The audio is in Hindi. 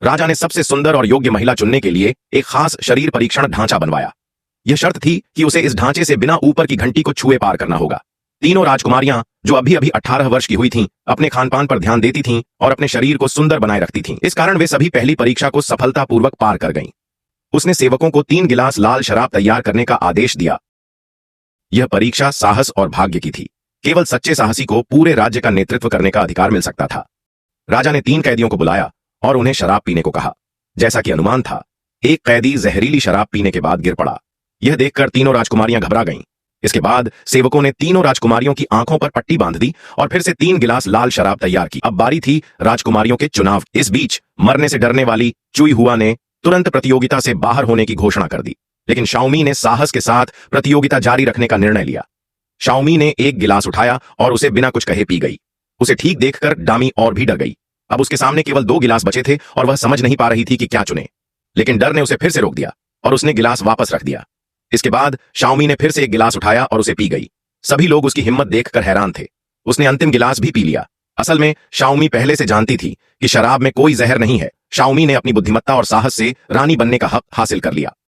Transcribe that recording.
राजा ने सबसे सुंदर और योग्य महिला चुनने के लिए एक खास शरीर परीक्षण ढांचा बनवाया। यह शर्त थी कि उसे इस ढांचे से बिना ऊपर की घंटी को छुए पार करना होगा। तीनों राजकुमारियां, जो अभी अभी 18 वर्ष की हुई थीं, अपने खानपान पर ध्यान देती थीं और अपने शरीर को सुंदर बनाए रखती थीं। इस कारण वे सभी पहली परीक्षा को सफलतापूर्वक पार कर गईं। उसने सेवकों को 3 गिलास लाल शराब तैयार करने का आदेश दिया। यह परीक्षा साहस और भाग्य की थी। केवल सच्चे साहसी को पूरे राज्य का नेतृत्व करने का अधिकार मिल सकता था। राजा ने 3 कैदियों को बुलाया और उन्हें शराब पीने को कहा। जैसा कि अनुमान था, एक कैदी जहरीली शराब पीने के बाद गिर पड़ा। यह देखकर तीनों राजकुमारियां घबरा गईं। इसके बाद सेवकों ने तीनों राजकुमारियों की आंखों पर पट्टी बांध दी और फिर से 3 गिलास लाल शराब तैयार की। अब बारी थी राजकुमारियों के चुनाव। इस बीच मरने से डरने वाली चुई हुआ ने तुरंत प्रतियोगिता से बाहर होने की घोषणा कर दी, लेकिन शाओमी ने साहस के साथ प्रतियोगिता जारी रखने का निर्णय लिया। शाओमी ने एक गिलास उठाया और उसे बिना कुछ कहे पी गई। उसे ठीक देखकर डामी और भी डर गई। अब उसके सामने केवल 2 गिलास बचे थे और वह समझ नहीं पा रही थी कि क्या चुने, लेकिन डर ने उसे फिर से रोक दिया और उसने गिलास वापस रख दिया। इसके बाद शाओमी ने फिर से एक गिलास उठाया और उसे पी गई। सभी लोग उसकी हिम्मत देखकर हैरान थे। उसने अंतिम गिलास भी पी लिया। असल में शाओमी पहले से जानती थी कि शराब में कोई जहर नहीं है। शाओमी ने अपनी बुद्धिमत्ता और साहस से रानी बनने का हक हासिल कर लिया।